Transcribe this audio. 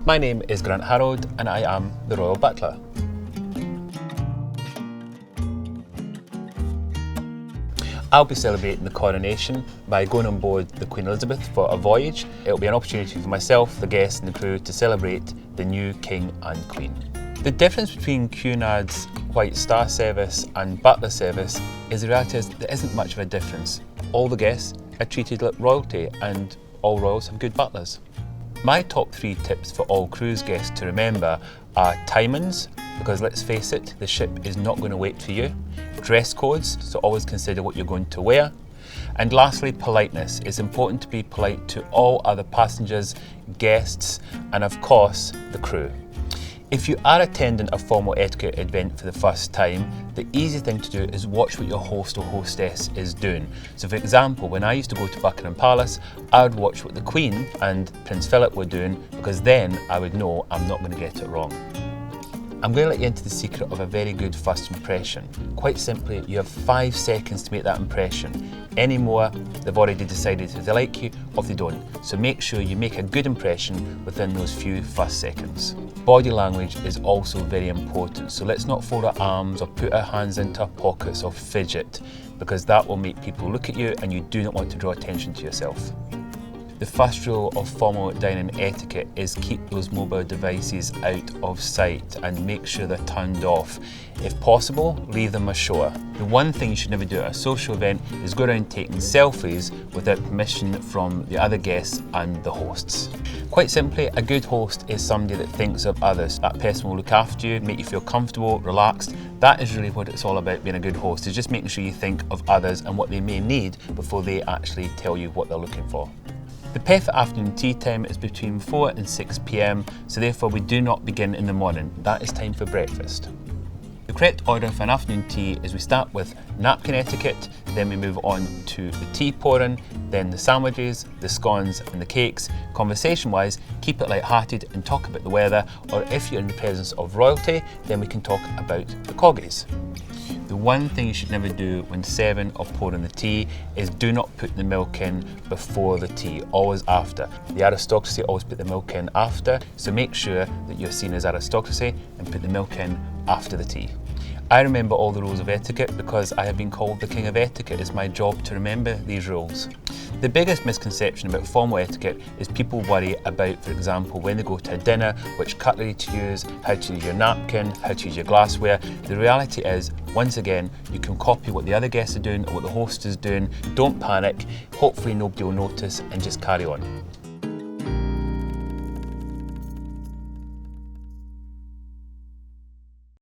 My name is Grant Harold and I am the Royal Butler. I'll be celebrating the coronation by going on board the Queen Elizabeth for a voyage. It'll be an opportunity for myself, the guests and the crew to celebrate the new King and Queen. The difference between Cunard's White Star service and Butler service is the reality is there isn't much of a difference. All the guests are treated like royalty and all royals have good butlers. My top 3 tips for all cruise guests to remember are timings, because let's face it, the ship is not going to wait for you. Dress codes, so always consider what you're going to wear. And lastly, politeness. It's important to be polite to all other passengers, guests, and of course, the crew. If you are attending a formal etiquette event for the first time, the easy thing to do is watch what your host or hostess is doing. So for example, when I used to go to Buckingham Palace, I would watch what the Queen and Prince Philip were doing, because then I would know I'm not going to get it wrong. I'm going to let you into the secret of a very good first impression. Quite simply, you have 5 seconds to make that impression. Any more, they've already decided if they like you or if they don't. So make sure you make a good impression within those few first seconds. Body language is also very important. So let's not fold our arms or put our hands into our pockets or fidget, because that will make people look at you and you do not want to draw attention to yourself. The first rule of formal dining etiquette is keep those mobile devices out of sight and make sure they're turned off. If possible, leave them ashore. The one thing you should never do at a social event is go around taking selfies without permission from the other guests and the hosts. Quite simply, a good host is somebody that thinks of others. That person will look after you, make you feel comfortable, relaxed. That is really what it's all about, being a good host, is just making sure you think of others and what they may need before they actually tell you what they're looking for. The perfect afternoon tea time is between 4 and 6 p.m, so therefore we do not begin in the morning. That is time for breakfast. The correct order for an afternoon tea is we start with napkin etiquette, then we move on to the tea pouring, then the sandwiches, the scones and the cakes. Conversation-wise, keep it light-hearted and talk about the weather, or if you're in the presence of royalty, then we can talk about the corgis. The one thing you should never do when serving or pouring the tea is do not put the milk in before the tea, always after. The aristocracy always put the milk in after, so make sure that you're seen as aristocracy and put the milk in after the tea. I remember all the rules of etiquette because I have been called the King of Etiquette. It's my job to remember these rules. The biggest misconception about formal etiquette is people worry about, for example, when they go to a dinner, which cutlery to use, how to use your napkin, how to use your glassware. The reality is, once again, you can copy what the other guests are doing or what the host is doing. Don't panic. Hopefully nobody will notice and just carry on.